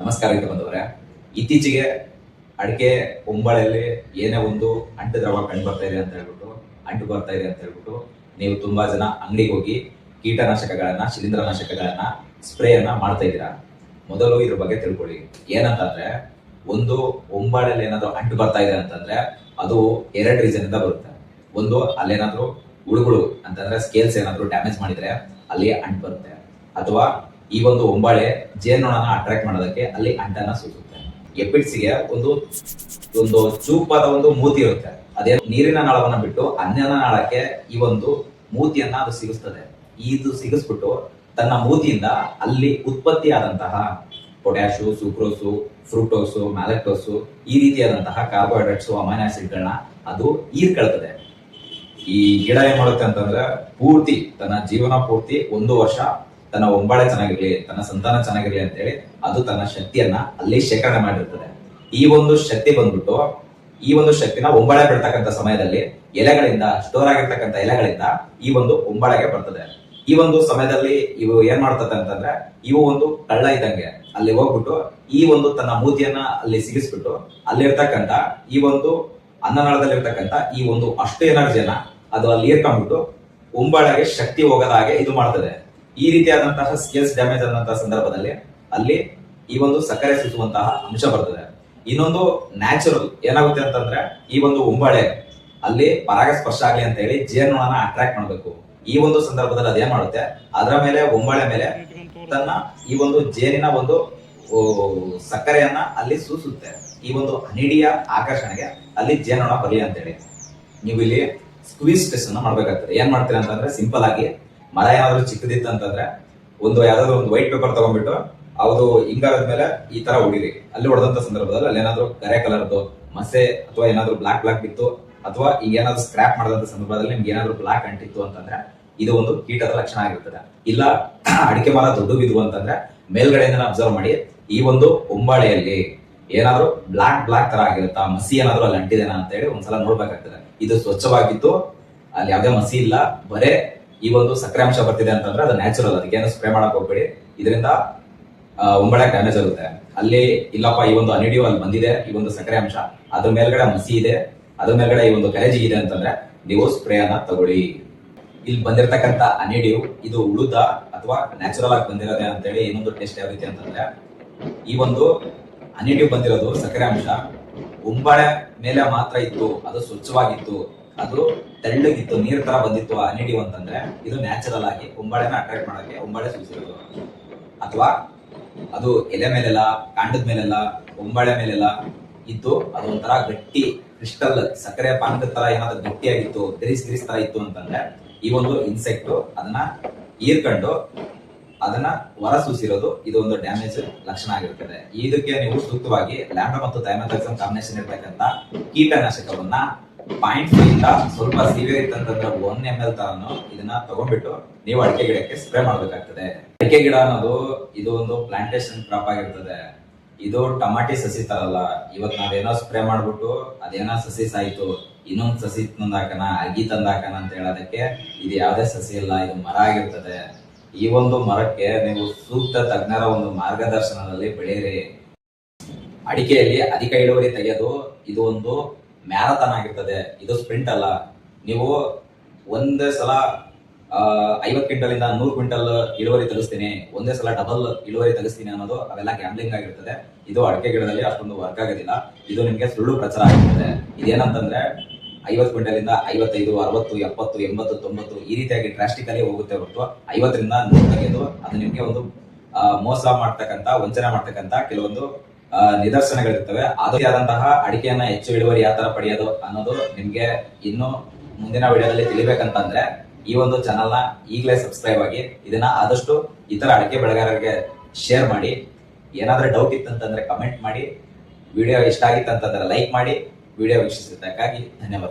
ನಮಸ್ಕಾರ ರೈತ ಬಂದವರೇ, ಇತ್ತೀಚೆಗೆ ಅಡಿಕೆ ಒಂಬಳೆಯಲ್ಲಿ ಏನೇ ಒಂದು ಅಂಟು ದ್ರವ ಕಂಡು ಬರ್ತಾ ಇದೆ ಅಂತ ಹೇಳ್ಬಿಟ್ಟು ನೀವು ತುಂಬಾ ಜನ ಅಂಗಡಿಗೆ ಹೋಗಿ ಕೀಟನಾಶಕಗಳನ್ನ ಶಿಲೀಂಧ್ರನಾಶಕಗಳನ್ನ ಸ್ಪ್ರೇಯನ್ನ ಮಾಡ್ತಾ ಇದ್ದೀರಾ. ಮೊದಲು ಇದ್ರ ಬಗ್ಗೆ ತಿಳ್ಕೊಳ್ಳಿ. ಏನಂತಂದ್ರೆ, ಒಂದು ಒಂಬಳೆಯಲ್ಲಿ ಏನಾದ್ರು ಅಂಟು ಬರ್ತಾ ಇದೆ ಅಂತಂದ್ರೆ ಅದು ಎರಡು ರೀಸನ್ ಇಂದ ಬರುತ್ತೆ. ಒಂದು, ಅಲ್ಲೇನಾದ್ರೂ ಹುಳುಗಳು ಅಂತಂದ್ರೆ ಸ್ಕೇಲ್ಸ್ ಏನಾದ್ರು ಡ್ಯಾಮೇಜ್ ಮಾಡಿದ್ರೆ ಅಲ್ಲಿ ಅಂಟು ಬರುತ್ತೆ, ಅಥವಾ ಈ ಒಂದು ಒಂಬಾಳೆ ಜೇನುನೊಣನ ಅಟ್ರಾಕ್ಟ್ ಮಾಡೋದಕ್ಕೆ ಅಲ್ಲಿ ಅಂಟನ್ನ ಸೂಸುತ್ತೆ. ಎಪಿಡ್ಸ್ಗೆ ಒಂದು ಚೂಪಾದ ಒಂದು ಮೂತಿ ಇರುತ್ತೆ. ಅದೇ ನೀರಿನ ನಾಳವನ್ನ ಬಿಟ್ಟು ಅನ್ನನ ನಾಳಕ್ಕೆ ಈ ಒಂದು ಮೂತಿಯನ್ನ ಅದು ಸಿಗಿಸ್ತದೆ. ಇದು ಸಿಗಿಸ್ಬಿಟ್ಟು ತನ್ನ ಮೂತಿಯಿಂದ ಅಲ್ಲಿ ಉತ್ಪತ್ತಿಯಾದಂತಹ ಪೊಟ್ಯಾಶು, ಸುಕ್ರೋಸು, ಫ್ರೂಟೋಸು, ಮ್ಯಾಲಕ್ಟೋಸು ಈ ರೀತಿಯಾದಂತಹ ಕಾರ್ಬೋಹೈಡ್ರೇಟ್ಸ್, ಅಮೈನೋ ಆಸಿಡ್ಗಳನ್ನ ಅದು ಹೀರ್ಕೊಳ್ತದೆ. ಈ ಗಿಡ ಏನ್ ಮಾಡುತ್ತೆ ಅಂತಂದ್ರೆ, ತನ್ನ ಜೀವನ ಪೂರ್ತಿ 1 ವರ್ಷ ತನ್ನ ಒಂಬಾಳೆ ಚೆನ್ನಾಗಿರ್ಲಿ, ತನ್ನ ಸಂತಾನ ಚೆನ್ನಾಗಿರ್ಲಿ ಅಂತೇಳಿ ಅದು ತನ್ನ ಶಕ್ತಿಯನ್ನ ಅಲ್ಲಿ ಶೇಖರಣೆ ಮಾಡಿರ್ತದೆ. ಈ ಒಂದು ಶಕ್ತಿ ಬಂದ್ಬಿಟ್ಟು ಈ ಒಂದು ಶಕ್ತಿನ ಒಂಬಾಳೆ ಬಿಡ್ತಕ್ಕಂಥ ಸಮಯದಲ್ಲಿ ಎಲೆಗಳಿಂದ, ಸ್ಟೋರ್ ಆಗಿರ್ತಕ್ಕಂಥ ಎಲೆಗಳಿಂದ ಈ ಒಂದು ಒಂಬಾಳೆಗೆ ಬರ್ತದೆ. ಈ ಒಂದು ಸಮಯದಲ್ಲಿ ಇವು ಏನ್ ಮಾಡ್ತದೆ ಅಂತಂದ್ರೆ, ಇವು ಒಂದು ಕಳ್ಳ ಇದ್ದಂಗೆ ಅಲ್ಲಿ ಹೋಗ್ಬಿಟ್ಟು ಈ ಒಂದು ತನ್ನ ಮೂತಿಯನ್ನ ಅಲ್ಲಿ ಸಿಗಿಸ್ಬಿಟ್ಟು ಅಲ್ಲಿರ್ತಕ್ಕಂಥ ಈ ಒಂದು ಅನ್ನನಾಳದಲ್ಲಿರ್ತಕ್ಕಂಥ ಈ ಒಂದು ಅಷ್ಟು ಎನರ್ಜಿಯನ್ನ ಅದು ಅಲ್ಲಿ ಇರ್ಕೊಂಡ್ಬಿಟ್ಟು ಒಂಬಾಳೆಗೆ ಶಕ್ತಿ ಹೋಗದ ಹಾಗೆ ಇದು ಮಾಡ್ತದೆ. ಈ ರೀತಿಯಾದಂತಹ ಸ್ಕೇಲ್ಸ್ ಡ್ಯಾಮೇಜ್ ಆದಂತಹ ಸಂದರ್ಭದಲ್ಲಿ ಅಲ್ಲಿ ಈ ಒಂದು ಸಕ್ಕರೆ ಸೂಸುವಂತಹ ಅಂಶ ಬರ್ತದೆ. ಇನ್ನೊಂದು ನ್ಯಾಚುರಲ್ ಏನಾಗುತ್ತೆ ಅಂತಂದ್ರೆ, ಈ ಒಂದು ಒಂಬಾಳೆ ಅಲ್ಲಿ ಪರಾಗಸ್ಪರ್ಶ ಆಗ್ಲಿ ಅಂತ ಹೇಳಿ ಜೇನುನೊಣನ ಅಟ್ರಾಕ್ಟ್ ಮಾಡಬೇಕು. ಈ ಒಂದು ಸಂದರ್ಭದಲ್ಲಿ ಅದೇನ್ ಮಾಡುತ್ತೆ, ಅದರ ಮೇಲೆ ಒಂಬಾಳೆ ಮೇಲೆ ತನ್ನ ಈ ಒಂದು ಜೇನಿನ ಒಂದು ಸಕ್ಕರೆಯನ್ನ ಅಲ್ಲಿ ಸೂಸುತ್ತೆ. ಈ ಒಂದು ಹನಿಡಿಯ ಆಕರ್ಷಣೆಗೆ ಅಲ್ಲಿ ಜೇನುನೊಣ ಬರಲಿ ಅಂತೇಳಿ ನೀವು ಇಲ್ಲಿ ಸ್ಕ್ವೀಸ್ ಟೆಸ್ಟ್ ಅನ್ನ ಮಾಡ್ಬೇಕಾಗ್ತದೆ. ಏನ್ ಮಾಡ್ತೀರಾ ಅಂತಂದ್ರೆ, ಸಿಂಪಲ್ ಆಗಿ ಮರ ಏನಾದ್ರು ಚಿಕ್ಕದಿತ್ತು ಅಂತಂದ್ರೆ ಯಾವ್ದಾದ್ರು ಒಂದು ವೈಟ್ ಪೇಪರ್ ತಗೊಂಡ್ಬಿಟ್ಟು ಅದು ಹಿಂಗಾರದ ಮೇಲೆ ಈ ತರ ಹೊಡಿರಿ. ಅಲ್ಲಿ ಹೊಡೆದಂತ ಸಂದರ್ಭದಲ್ಲಿ ಅಲ್ಲಿ ಏನಾದ್ರು ಕರೆ ಕಲರ್ದು ಮಸೆ ಅಥವಾ ಏನಾದ್ರು ಬ್ಲಾಕ್ ಬಿತ್ತು, ಅಥವಾ ಈಗ ಏನಾದ್ರು ಸ್ಕ್ರಾಪ್ ಮಾಡದಂತ ಸಂದರ್ಭದಲ್ಲಿ ನಿಮ್ಗೆ ಏನಾದ್ರು ಬ್ಲಾಕ್ ಅಂಟಿತ್ತು ಅಂತಂದ್ರೆ ಇದು ಒಂದು ಕೀಟದ ಲಕ್ಷಣ ಆಗಿರ್ತದೆ. ಇಲ್ಲ ಅಡಿಕೆ ಮರ ದೊಡ್ಡ ಬಿದ್ವು ಅಂತಂದ್ರೆ ಮೇಲ್ಗಡೆಯಿಂದ ಅಬ್ಸರ್ವ್ ಮಾಡಿ, ಈ ಒಂದು ಒಂಬಾಳೆಯಲ್ಲಿ ಏನಾದ್ರು ಬ್ಲಾಕ್ ತರ ಆಗಿರುತ್ತಾ, ಮಸಿ ಏನಾದ್ರು ಅಲ್ಲಿ ಅಂಟಿದೇನಾ ಅಂತ ಹೇಳಿ ಒಂದ್ಸಲ ನೋಡ್ಬೇಕಾಗ್ತದೆ. ಇದು ಸ್ವಚ್ಛವಾಗಿತ್ತು, ಅಲ್ಲಿ ಯಾವ್ದೇ ಮಸಿ ಇಲ್ಲ, ಬರೇ ಈ ಒಂದು ಸಕ್ಕರೆ ಅಂಶ ಬರ್ತಿದೆ ಅಂತಂದ್ರೆ ಅದು ನ್ಯಾಚುರಲ್. ಅದಕ್ಕೇನು ಸ್ಪ್ರೇ ಮಾಡಕ್ ಹೋಗ್ಬೇಡಿ, ಇದರಿಂದ ಒಂಬಳೆ ಡ್ಯಾಮೇಜ್ ಆಗುತ್ತೆ. ಅಲ್ಲಿ ಇಲ್ಲಪ್ಪ ಈ ಒಂದು ಅನಿಡಿಯೋ ಅಲ್ಲಿ ಬಂದಿದೆ, ಈ ಒಂದು ಸಕ್ಕರೆ ಅಂಶ, ಅದ್ರ ಮೇಲ್ಗಡೆ ಮಸಿ ಇದೆ, ಅದ್ರ ಮೇಲ್ಗಡೆ ಈ ಒಂದು ಕರೆಜಿ ಇದೆ ಅಂತಂದ್ರೆ ನೀವು ಸ್ಪ್ರೇ ಅನ್ನ ತಗೊಳ್ಳಿ. ಇಲ್ಲಿ ಬಂದಿರತಕ್ಕಂತ ಅನಿಡಿಯೋ ಇದು ಉಳುದ ಅಥವಾ ನ್ಯಾಚುರಲ್ ಆಗಿ ಬಂದಿರೋದೆ ಅಂತೇಳಿ ಇನ್ನೊಂದು ಟೆಸ್ಟ್ ಯಾವ ರೀತಿ ಅಂತಂದ್ರೆ, ಈ ಒಂದು ಅನಿಡಿಯೋ ಬಂದಿರೋದು ಸಕ್ಕರೆ ಅಂಶ ಒಂಬಾಳೆ ಮೇಲೆ ಮಾತ್ರ ಇತ್ತು, ಅದು ಸ್ವಚ್ಛವಾಗಿತ್ತು, ಅದು ತೆಳ್ಳಗಿತ್ತು, ನೀರ್ ತರ ಬಂದಿತ್ತು ಅನಿಡಿಯೋ ಅಂತಂದ್ರೆ ಇದು ನ್ಯಾಚುರಲ್ ಆಗಿ ಒಂಬಾಳೆನ ಅಟ್ರಾಕ್ಟ್ ಮಾಡಕ್ಕೆ ಒಂಬಾಳೆ ಸೂಚಿಸಿರೋದು. ಅಥವಾ ಅದು ಎಲೆ ಮೇಲೆಲ್ಲ, ಕಾಂಡದ ಮೇಲೆಲ್ಲ, ಒಂಬಾಳೆ ಮೇಲೆಲ್ಲ ಇದ್ದು ಅದೊಂಥರ ಗಟ್ಟಿ ಕ್ರಿಸ್ಟಲ್ ಸಕ್ಕರೆ ಪಾನಕದ ತರ ಏನಾದ್ರು ಗಟ್ಟಿಯಾಗಿತ್ತು, ಗ್ರೀಸ್ ತರ ಇತ್ತು ಅಂತಂದ್ರೆ ಈ ಒಂದು ಇನ್ಸೆಕ್ಟ್ ಅದನ್ನ ಹೀರ್ಕೊಂಡು ಅದನ್ನ ಹೊರ ಸೂಸಿರೋದು ಇದು ಒಂದು ಡ್ಯಾಮೇಜ್ ಲಕ್ಷಣ ಆಗಿರ್ತದೆ. ಇದಕ್ಕೆ ನೀವು ಸೂಕ್ತವಾಗಿ ಲ್ಯಾಂಬ್ಡಾ ಮತ್ತು ಥೈಮೆಥಾಕ್ಸಮ್ ಕಾಂಬಿನೇಷನ್ ಇರ್ತಕ್ಕಂಥ ಕೀಟನಾಶಕವನ್ನ 0.5 ಇಂದ ಸ್ವಲ್ಪ ಸಿವಿಯರ್ ಇತ್ತಂತಂದ್ರೆ 1 ml ತರನು ಇದನ್ನ ತಗೊಂಡ್ಬಿಟ್ಟು ನೀವು ಅಡಿಕೆ ಗಿಡಕ್ಕೆ ಸ್ಪ್ರೇ ಮಾಡ್ಬೇಕಾಗ್ತದೆ. ಅಡಿಕೆ ಗಿಡ ಅನ್ನೋದು ಇದು ಒಂದು ಪ್ಲಾಂಟೇಶನ್ ಕ್ರಾಪ್ ಆಗಿರ್ತದೆ. ಇದು ಟಮಾಟಿ ಸಸಿ ತರಲ್ಲ. ಇವತ್ತು ನಾವೇನೋ ಸ್ಪ್ರೇ ಮಾಡ್ಬಿಟ್ಟು ಅದೇನೋ ಸಸಿ ಸಾಯ್ತು, ಇನ್ನೊಂದು ಸಸಿ ತಂದಾಕನ, ಅಗಿ ತಂದಾಕನ ಅಂತ ಹೇಳೋದಕ್ಕೆ ಇದು ಯಾವ್ದೇ ಸಸಿ ಇಲ್ಲ, ಇದು ಮರ ಆಗಿರ್ತದೆ. ಈ ಒಂದು ಮರಕ್ಕೆ ನೀವು ಸೂಕ್ತ ತಜ್ಞರ ಒಂದು ಮಾರ್ಗದರ್ಶನದಲ್ಲಿ ಬೆಳೆಯಿರಿ. ಅಡಿಕೆಯಲ್ಲಿ ಅಧಿಕ ಇಳುವರಿ ತೆಗೆಯೋದು ಇದು ಒಂದು ಮ್ಯಾರಥಾನ್ ಆಗಿರ್ತದೆ, ಇದು ಸ್ಪ್ರಿಂಟ್ ಅಲ್ಲ. ನೀವು ಒಂದೇ ಸಲ 50 ಕ್ವಿಂಟಲ್ ಇಂದ 100 ಕ್ವಿಂಟಲ್ ಇಳುವರಿ ತೆಗಿಸ್ತೀನಿ, ಒಂದೇ ಸಲ ಡಬಲ್ ಇಳುವರಿ ತೆಗಿಸ್ತೀನಿ ಅನ್ನೋದು ಅವೆಲ್ಲ ಗ್ಯಾಮ್ಲಿಂಗ್ ಆಗಿರ್ತದೆ. ಇದು ಅಡಿಕೆ ಗಿಡದಲ್ಲಿ ಅಷ್ಟೊಂದು ವರ್ಕ್ ಆಗೋದಿಲ್ಲ. ಇದು ನಿಮ್ಗೆ ಸುಳ್ಳು ಪ್ರಚಾರ ಆಗಿರ್ತದೆ. ಇದೇನಂತಂದ್ರೆ 50 ಕ್ವಿಂಟಲ್ ಇಂದ 55, 60, 70, 80, 90 ಈ ರೀತಿಯಾಗಿ ಡ್ರಾಸ್ಟಿಕಲಿ ಹೋಗುತ್ತೆ ಹೊರತು 50 ರಿಂದ 100 ತೆಗೆದು ಅದು ನಿಮ್ಗೆ ಒಂದು ಮೋಸ ಮಾಡ್ತಕ್ಕಂಥ, ವಂಚನೆ ಮಾಡ್ತಕ್ಕಂಥ ಕೆಲವೊಂದು ನಿದರ್ಶನಗಳಿರ್ತವೆ. ಅದೇ ಆದಂತಹ ಅಡಿಕೆಯನ್ನ ಹೆಚ್ಚು ಇಳುವರಿ ಯಾವ ತರ ಪಡೆಯೋದು ಅನ್ನೋದು ನಿಮ್ಗೆ ಇನ್ನು ಮುಂದಿನ ವಿಡಿಯೋದಲ್ಲಿ ತಿಳಿಬೇಕಂತಂದ್ರೆ ಈ ಒಂದು ಚಾನಲ್ ನ ಈಗಲೇ ಸಬ್ಸ್ಕ್ರೈಬ್ ಆಗಿ ಇದನ್ನ ಆದಷ್ಟು ಇತರ ಅಡಿಕೆ ಬೆಳೆಗಾರರಿಗೆ ಶೇರ್ ಮಾಡಿ. ಏನಾದ್ರೂ ಡೌಟ್ ಇತ್ತಂತಂದ್ರೆ ಕಮೆಂಟ್ ಮಾಡಿ. ವಿಡಿಯೋ ಇಷ್ಟ ಆಗಿತ್ತಂತಂದ್ರೆ ಲೈಕ್ ಮಾಡಿ. ವಿಡಿಯೋ ವೀಕ್ಷಿಸಿದ್ದಕ್ಕಾಗಿ ಧನ್ಯವಾದ.